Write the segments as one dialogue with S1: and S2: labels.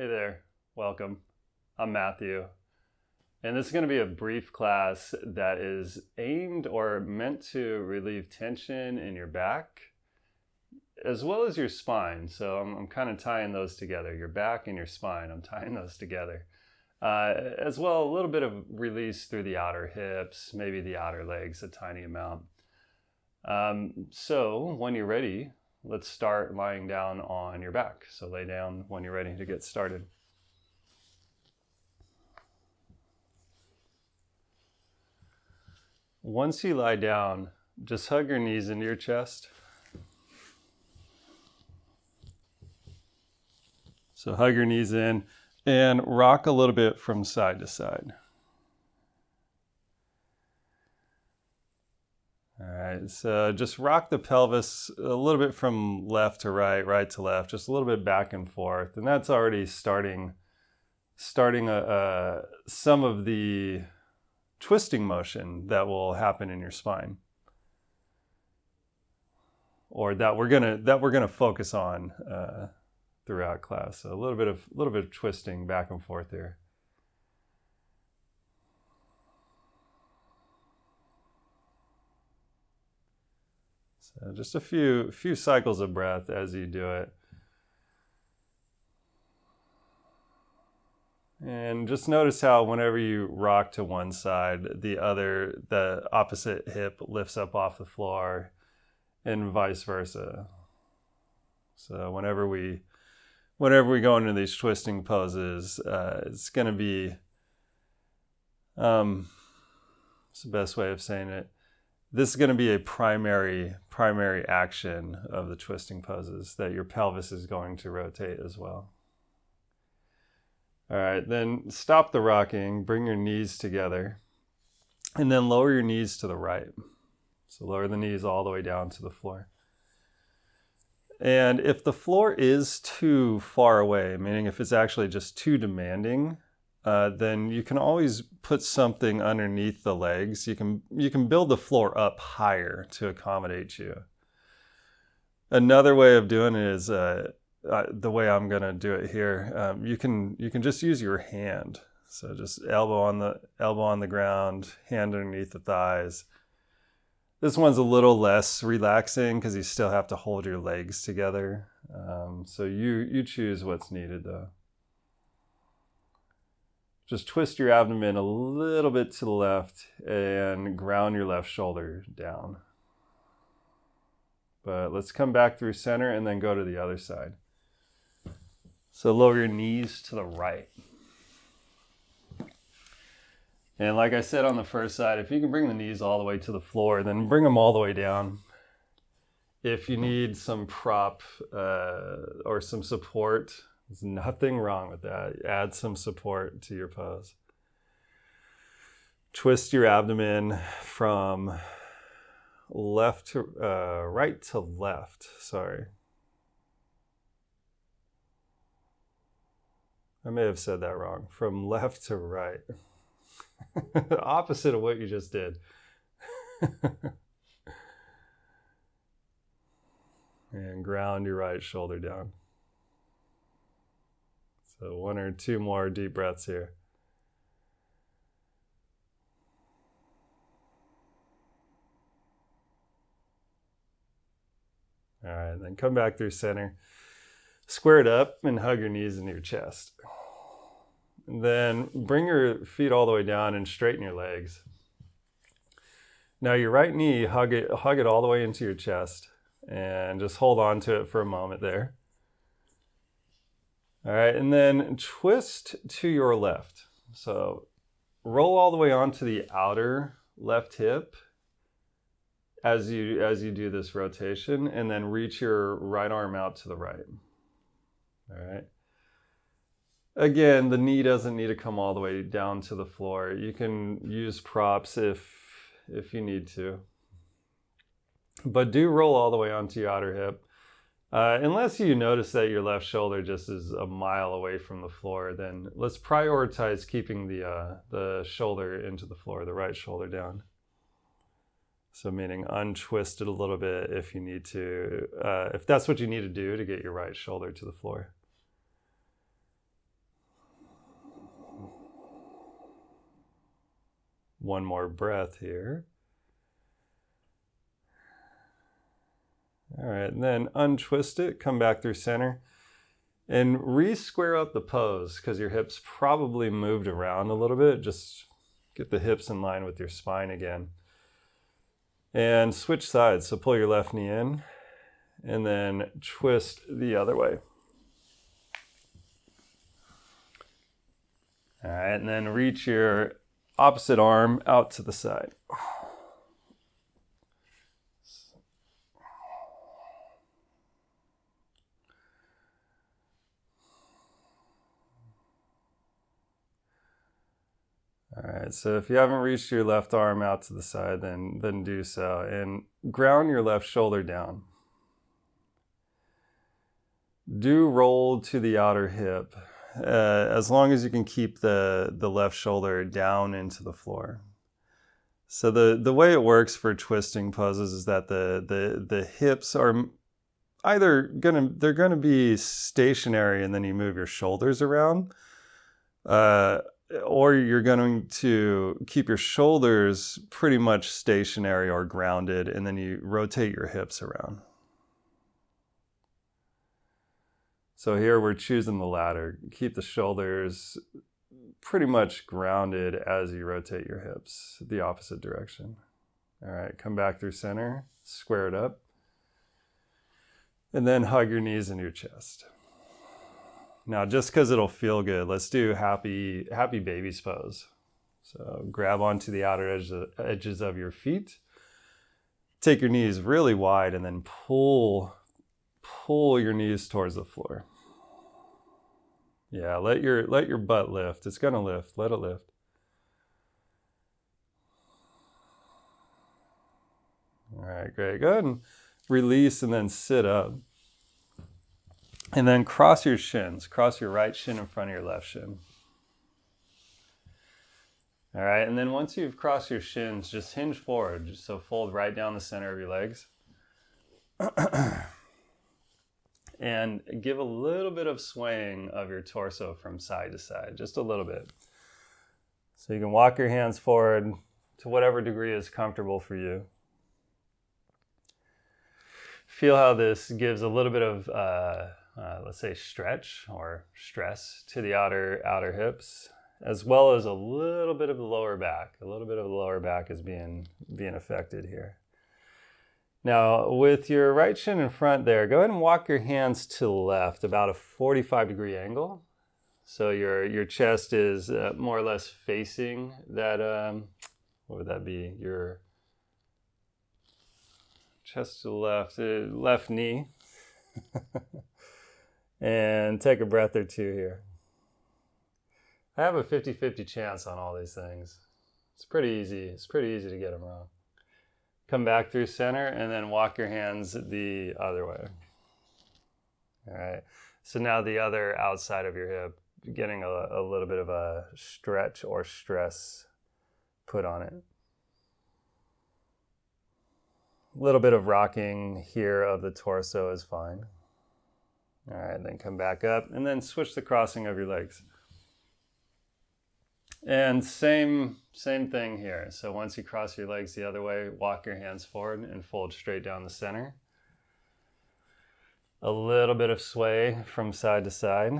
S1: Hey there, welcome. I'm Matthew, and this is going to be a brief class that is aimed or meant to relieve tension in your back as well as your spine. So I'm kind of tying those together, your back and your spine. I'm tying those together. As well, a little bit of release through the outer hips, maybe the outer legs, a tiny amount. So when you're ready, let's start lying down on your back. So lay down when you're ready to get started. Once you lie down, just hug your knees into your chest. So hug your knees in and rock a little bit from side to side. All right, so just rock the pelvis a little bit from left to right, right to left, just a little bit back and forth. And that's already starting some of the twisting motion that will happen in your spine, or that we're gonna focus on throughout class. So a little bit of twisting back and forth here. So just a few cycles of breath as you do it. And just notice how whenever you rock to one side, the opposite hip lifts up off the floor, and vice versa. So whenever we go into these twisting poses, it's going to be, what's the best way of saying it? This is going to be a primary action of the twisting poses, that your pelvis is going to rotate as well. All right, then stop the rocking, bring your knees together, and then lower your knees to the right. So lower the knees all the way down to the floor. And if the floor is too far away, meaning if it's actually just too demanding, then you can always put something underneath the legs. You can build the floor up higher to accommodate you. Another way of doing it is the way I'm going to do it here. You can just use your hand. So just elbow on the ground, hand underneath the thighs. This one's a little less relaxing because you still have to hold your legs together. So you choose what's needed though. Just twist your abdomen a little bit to the left and ground your left shoulder down. But let's come back through center and then go to the other side. So lower your knees to the right. And like I said on the first side, if you can bring the knees all the way to the floor, then bring them all the way down. If you need some prop or some support, there's nothing wrong with that. Add some support to your pose. Twist your abdomen from right to left. Sorry. I may have said that wrong. From left to right. Opposite of what you just did. And ground your right shoulder down. So one or two more deep breaths here. All right, then come back through center. Square it up and hug your knees into your chest. And then bring your feet all the way down and straighten your legs. Now your right knee, hug it all the way into your chest and just hold on to it for a moment there. All right, and then twist to your left. So roll all the way onto the outer left hip as you do this rotation, and then reach your right arm out to the right. All right. Again, the knee doesn't need to come all the way down to the floor. You can use props if you need to. But do roll all the way onto your outer hip. Unless you notice that your left shoulder just is a mile away from the floor, then let's prioritize keeping the shoulder into the floor, the right shoulder down. So meaning untwist it a little bit if you need to, if that's what you need to do to get your right shoulder to the floor. One more breath here. All right, and then untwist it, come back through center, and re-square up the pose because your hips probably moved around a little bit. Just get the hips in line with your spine again. And switch sides, so pull your left knee in, and then twist the other way. All right, and then reach your opposite arm out to the side. All right, so if you haven't reached your left arm out to the side, then do so. And ground your left shoulder down. Do roll to the outer hip, as long as you can keep the left shoulder down into the floor. So the way it works for twisting poses is that the hips are either they're gonna be stationary and then you move your shoulders around, or you're going to keep your shoulders pretty much stationary or grounded, and then you rotate your hips around. So here we're choosing the latter. Keep the shoulders pretty much grounded as you rotate your hips the opposite direction. All right, come back through center, square it up, and then hug your knees into your chest. Now, just because it'll feel good, let's do happy baby's pose. So grab onto the outer edges of your feet. Take your knees really wide and then pull your knees towards the floor. Yeah, let your butt lift. It's gonna lift. Let it lift. All right, great. Go ahead and release and then sit up. And then cross your shins. Cross your right shin in front of your left shin. All right, and then once you've crossed your shins, just hinge forward. So fold right down the center of your legs. And give a little bit of swaying of your torso from side to side, just a little bit. So you can walk your hands forward to whatever degree is comfortable for you. Feel how this gives a little bit of, let's say, stretch or stress to the outer hips, as well as a little bit of the lower back. A little bit of the lower back is being affected here. Now, with your right shin in front there, go ahead and walk your hands to the left, about a 45-degree angle. So your chest is more or less facing that, what would that be? Your chest to the left knee. And take a breath or two here. I have a 50-50 chance on all these things. It's pretty easy. It's pretty easy to get them wrong. Come back through center and then walk your hands the other way. All right. So now the other outside of your hip, getting a little bit of a stretch or stress put on it. A little bit of rocking here of the torso is fine. All right, then come back up and then switch the crossing of your legs. And same thing here. So once you cross your legs the other way, walk your hands forward and fold straight down the center. A little bit of sway from side to side.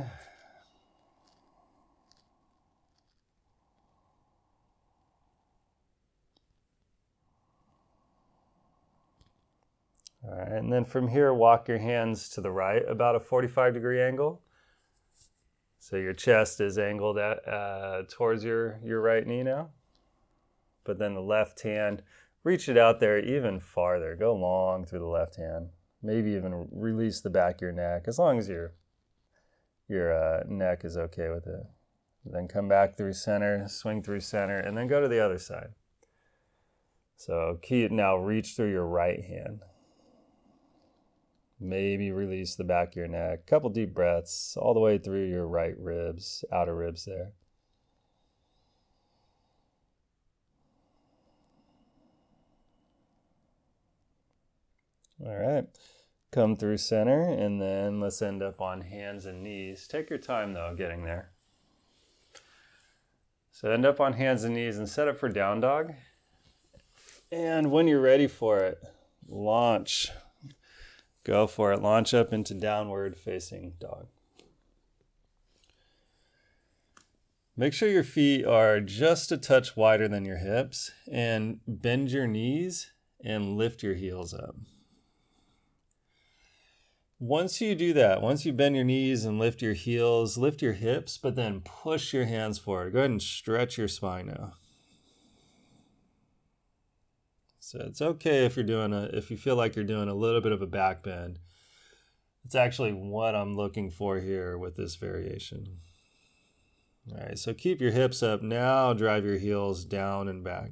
S1: All right, and then from here, walk your hands to the right, about a 45-degree angle. So your chest is angled towards your right knee now. But then the left hand, reach it out there even farther. Go long through the left hand. Maybe even release the back of your neck, as long as your neck is okay with it. Then come back through center, swing through center, and then go to the other side. So now reach through your right hand. Maybe release the back of your neck. Couple deep breaths all the way through your right ribs, outer ribs there. All right. Come through center, and then let's end up on hands and knees. Take your time, though, getting there. So end up on hands and knees and set up for down dog. And when you're ready for it, launch. Go for it. Launch up into downward facing dog. Make sure your feet are just a touch wider than your hips and bend your knees and lift your heels up. Once you do that, once you bend your knees and lift your heels, lift your hips, but then push your hands forward. Go ahead and stretch your spine now. So it's okay if if you feel like you're doing a little bit of a back bend. It's actually what I'm looking for here with this variation. All right, so keep your hips up. Now drive your heels down and back.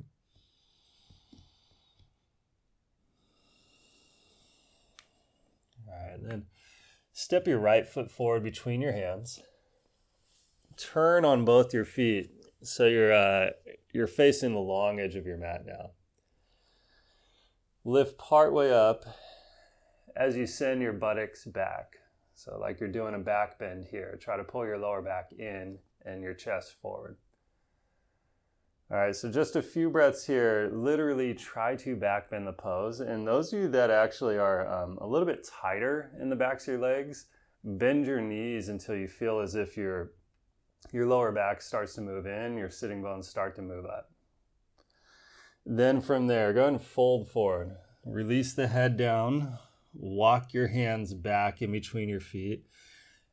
S1: All right, then step your right foot forward between your hands. Turn on both your feet so you're facing the long edge of your mat now. Lift part way up as you send your buttocks back. So like you're doing a back bend here. Try to pull your lower back in and your chest forward. All right, so just a few breaths here. Literally try to back bend the pose. And those of you that actually are a little bit tighter in the backs of your legs, bend your knees until you feel as if your lower back starts to move in, your sitting bones start to move up. Then from there, go ahead and fold forward. Release the head down. Walk your hands back in between your feet.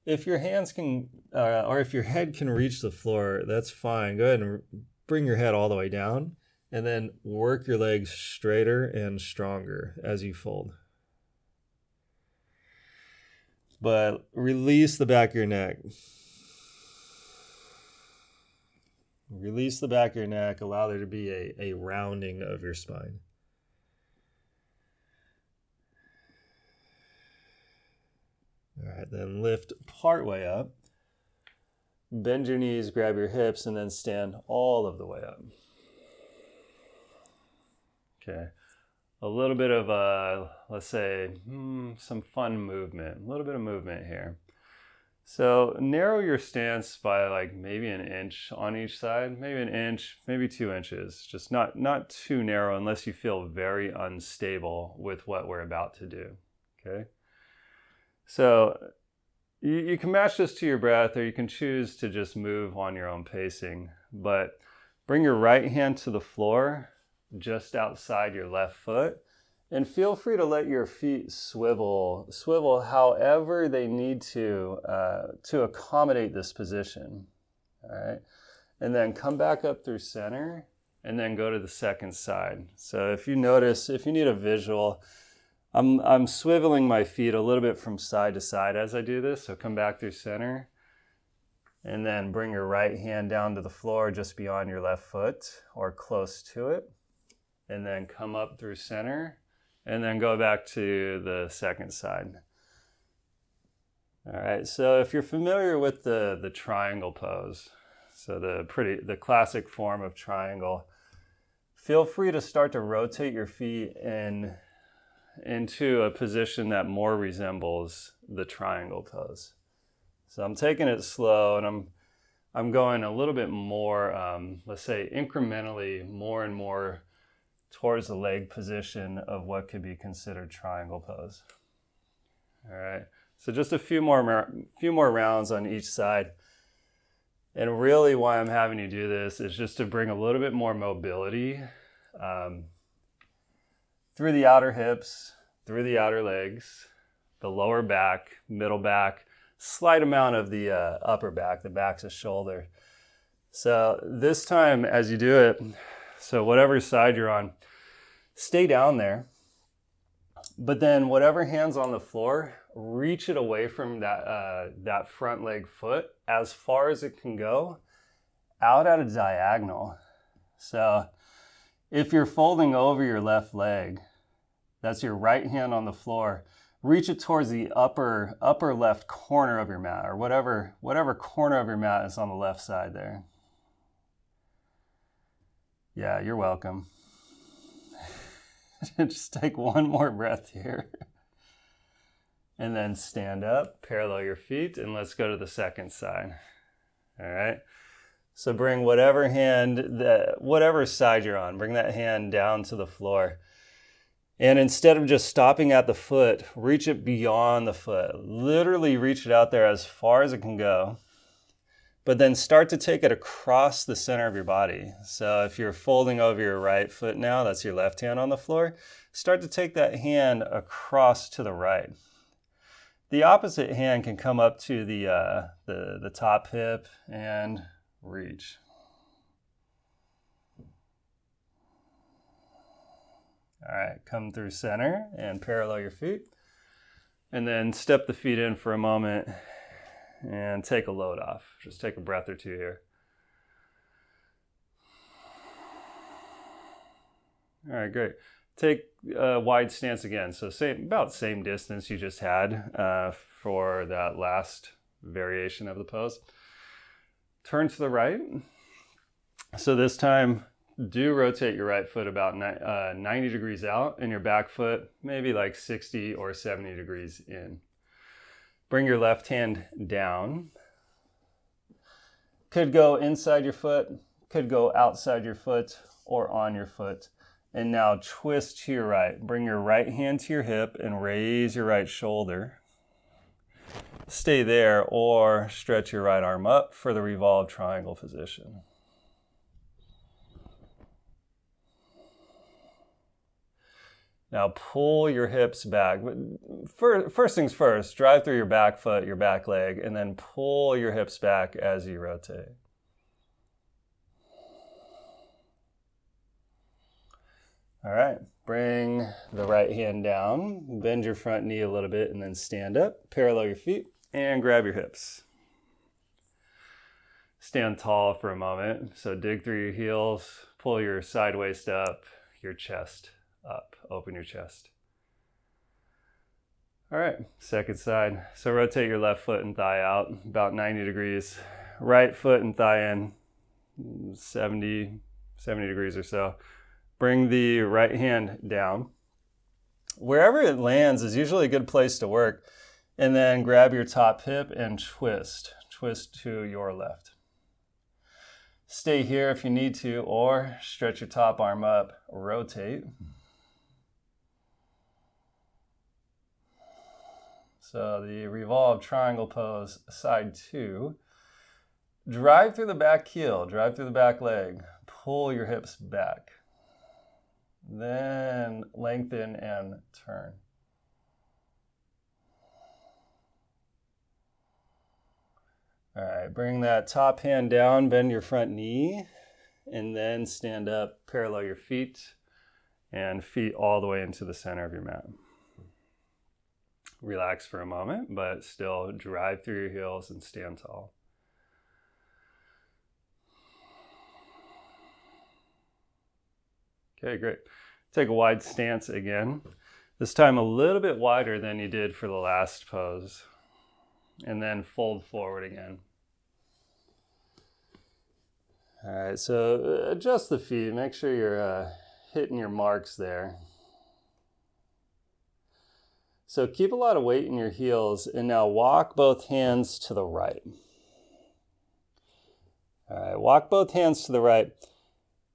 S1: If your hands can, or if your head can reach the floor, that's fine. Go ahead and bring your head all the way down and then work your legs straighter and stronger as you fold. But release the back of your neck. Release the back of your neck. Allow there to be a rounding of your spine. All right, then lift part way up. Bend your knees, grab your hips, and then stand all of the way up. Okay, a little bit of, let's say, some fun movement. A little bit of movement here. So narrow your stance by like maybe an inch on each side, maybe an inch, maybe 2 inches. Just not too narrow unless you feel very unstable with what we're about to do, okay? So you can match this to your breath, or you can choose to just move on your own pacing. But bring your right hand to the floor just outside your left foot, and feel free to let your feet swivel however they need to accommodate this position. All right, and then come back up through center, and then go to the second side. So if you notice, if you need a visual, I'm swiveling my feet a little bit from side to side as I do this. So come back through center and then bring your right hand down to the floor just beyond your left foot or close to it. And then come up through center and then go back to the second side. All right, so if you're familiar with the triangle pose, so the classic form of triangle, feel free to start to rotate your feet into a position that more resembles the triangle pose. So I'm taking it slow, and I'm going a little bit more, let's say incrementally more and more towards the leg position of what could be considered triangle pose. All right, so just a few more rounds on each side. And really why I'm having you do this is just to bring a little bit more mobility through the outer hips, through the outer legs, the lower back, middle back, slight amount of the upper back, the back's a shoulder. So this time as you do it, so whatever side you're on, stay down there, but then whatever hand's on the floor, reach it away from that front leg foot as far as it can go, out at a diagonal. So if you're folding over your left leg, that's your right hand on the floor, reach it towards the upper left corner of your mat, or whatever corner of your mat is on the left side there. Yeah, you're welcome. Just take one more breath here. And then stand up, parallel your feet, and let's go to the second side. All right. So bring whatever side you're on, bring that hand down to the floor. And instead of just stopping at the foot, reach it beyond the foot. Literally reach it out there as far as it can go. But then start to take it across the center of your body. So if you're folding over your right foot now, that's your left hand on the floor, start to take that hand across to the right. The opposite hand can come up to the top hip and reach. All right, come through center and parallel your feet. And then step the feet in for a moment and take a load off. Just take a breath or two here. All right, great. Take a wide stance again. So about same distance you just had for that last variation of the pose. Turn to the right. So this time, do rotate your right foot about 90 degrees out and your back foot maybe like 60 or 70 degrees in. Bring your left hand down. Could go inside your foot, could go outside your foot or on your foot. And now twist to your right. Bring your right hand to your hip and raise your right shoulder. Stay there or stretch your right arm up for the revolved triangle position. Now pull your hips back. First things first, drive through your back foot, your back leg, and then pull your hips back as you rotate. All right, bring the right hand down, bend your front knee a little bit, and then stand up, parallel your feet, and grab your hips. Stand tall for a moment. So dig through your heels, pull your side waist up, your chest up, open your chest. All right, second side. So rotate your left foot and thigh out about 90 degrees. Right foot and thigh in 70 degrees or so. Bring the right hand down. Wherever it lands is usually a good place to work. And then grab your top hip and twist. Twist to your left. Stay here if you need to, or stretch your top arm up, rotate. So the revolved triangle pose, side 2. Drive through the back heel, drive through the back leg. Pull your hips back. Then lengthen and turn. All right, bring that top hand down, bend your front knee, and then stand up, parallel your feet, and feet all the way into the center of your mat. Relax for a moment, but still drive through your heels and stand tall. Okay, great. Take a wide stance again. This time a little bit wider than you did for the last pose. And then fold forward again. All right, so adjust the feet. Make sure you're hitting your marks there. So keep a lot of weight in your heels, and now walk both hands to the right. All right, walk both hands to the right,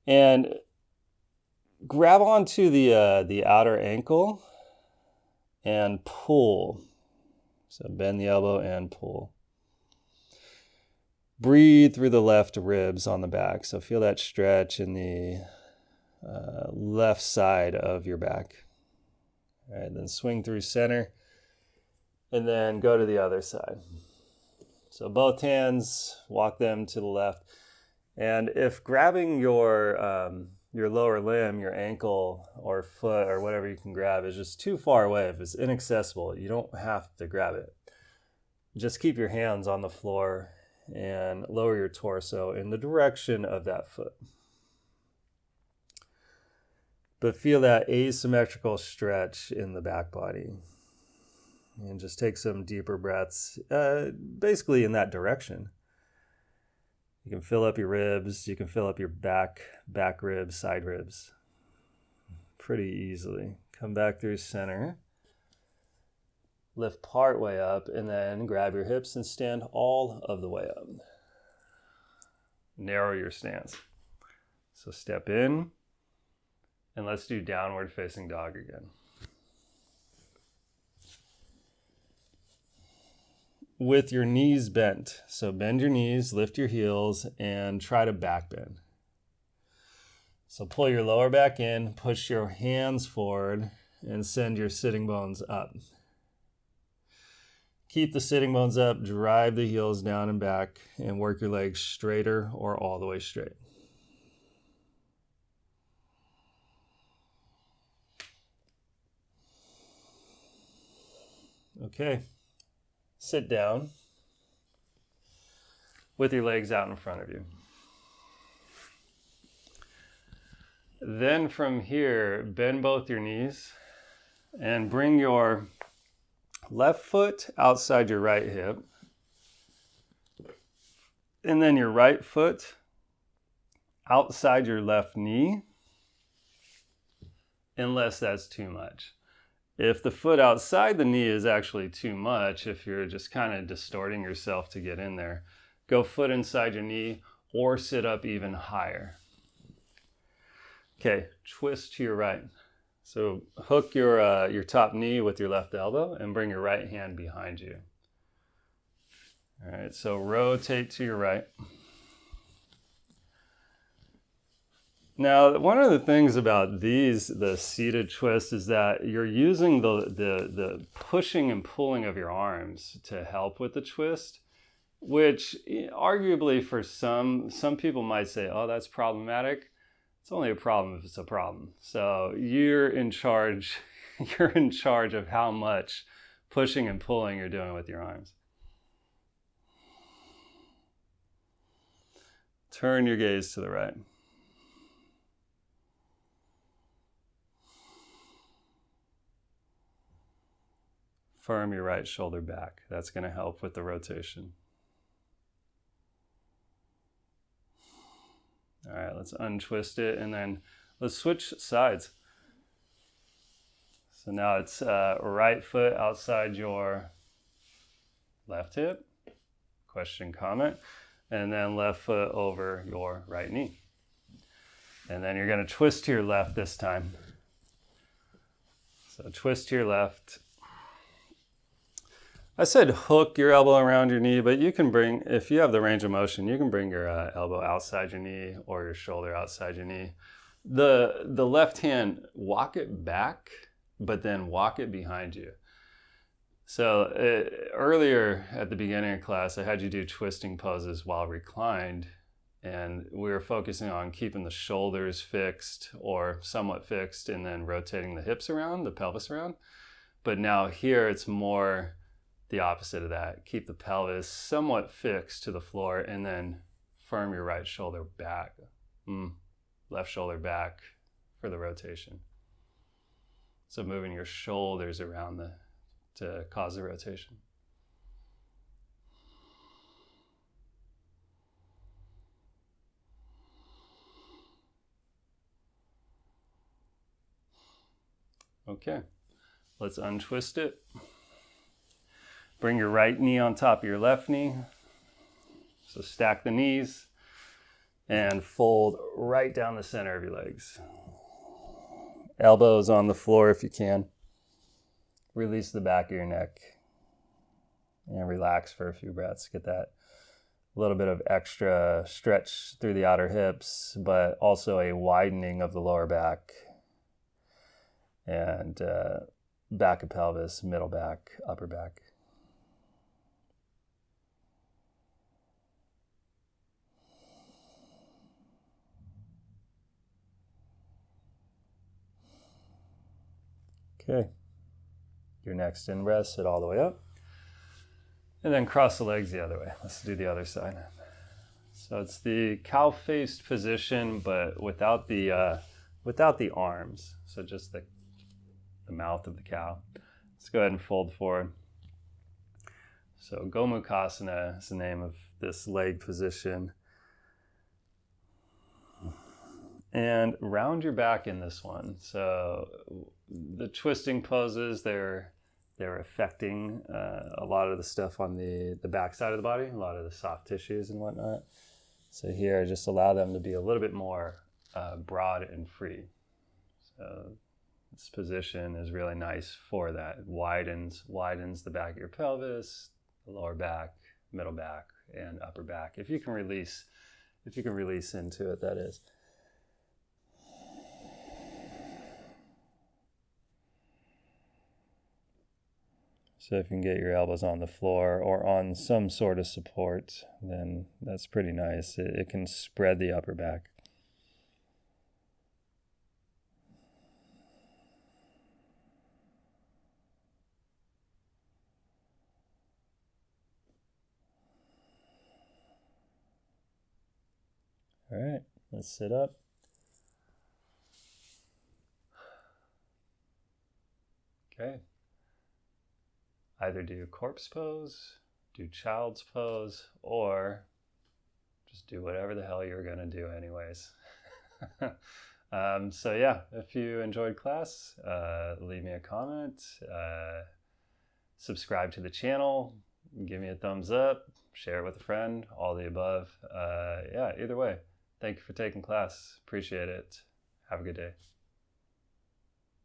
S1: and grab onto the outer ankle and pull. So bend the elbow and pull. Breathe through the left ribs on the back. So feel that stretch in the left side of your back. All right, then swing through center and then go to the other side. So both hands, walk them to the left. And if grabbing your lower limb, your ankle or foot or whatever you can grab is just too far away, if it's inaccessible, you don't have to grab it. Just keep your hands on the floor and lower your torso in the direction of that foot. But feel that asymmetrical stretch in the back body. And just take some deeper breaths, basically in that direction. You can fill up your ribs, you can fill up your back ribs, side ribs, pretty easily. Come back through center. Lift part way up and then grab your hips and stand all of the way up. narrow your stance. So step in, and let's do downward facing dog again. With your knees bent. So bend your knees, lift your heels, and try to back bend. So pull your lower back in, push your hands forward, and send your sitting bones up. Keep the sitting bones up, drive the heels down and back, and work your legs straighter or all the way straight. Okay. Sit down with your legs out in front of you. Then from here, bend both your knees and bring your left foot outside your right hip. And then your right foot outside your left knee, unless that's too much. If the foot outside the knee is actually too much, if you're just kind of distorting yourself to get in there, go foot inside your knee or sit up even higher. Okay, twist to your right. So hook your top knee with your left elbow and bring your right hand behind you. All right, so rotate to your right. Now, one of the things about the seated twist, is that you're using the pushing and pulling of your arms to help with the twist, which arguably for some people might say, oh, that's problematic. It's only a problem if it's a problem. So you're in charge of how much pushing and pulling you're doing with your arms. Turn your gaze to the right. Firm your right shoulder back. That's going to help with the rotation. All right, let's untwist it, and then let's switch sides. So now it's right foot outside your left hip. Question, comment. And then left foot over your right knee. And then you're going to twist to your left this time. So twist to your left. I said hook your elbow around your knee, but you can bring, if you have the range of motion, you can bring your elbow outside your knee or your shoulder outside your knee. The left hand, walk it back, but then walk it behind you. So earlier at the beginning of class, I had you do twisting poses while reclined, and we were focusing on keeping the shoulders fixed or somewhat fixed, and then rotating the hips around, the pelvis around. But now here it's more the opposite of that. Keep the pelvis somewhat fixed to the floor, and then firm your right shoulder back. Left shoulder back for the rotation. So moving your shoulders around to cause the rotation. Okay, let's untwist it. Bring your right knee on top of your left knee. So stack the knees and fold right down the center of your legs. Elbows on the floor if you can. Release the back of your neck and relax for a few breaths. Get that little bit of extra stretch through the outer hips, but also a widening of the lower back and back of pelvis, middle back, upper back. Okay, your next in-breath, sit all the way up. And then cross the legs the other way. Let's do the other side. So it's the cow-faced position, but without the arms. So just the mouth of the cow. Let's go ahead and fold forward. So Gomukhasana is the name of this leg position. And round your back in this one. So the twisting poses, they're affecting a lot of the stuff on the back side of the body, a lot of the soft tissues and whatnot. So here, just allow them to be a little bit more broad and free. So this position is really nice for that. It widens the back of your pelvis, the lower back, middle back, and upper back. If you can release into it, that is. So if you can get your elbows on the floor or on some sort of support, then that's pretty nice. It can spread the upper back. All right, let's sit up. Okay. Either do corpse pose, do child's pose, or just do whatever the hell you're gonna do anyways. So yeah, if you enjoyed class, leave me a comment, subscribe to the channel, give me a thumbs up, share it with a friend, all the above. Yeah, either way, thank you for taking class. Appreciate it. Have a good day.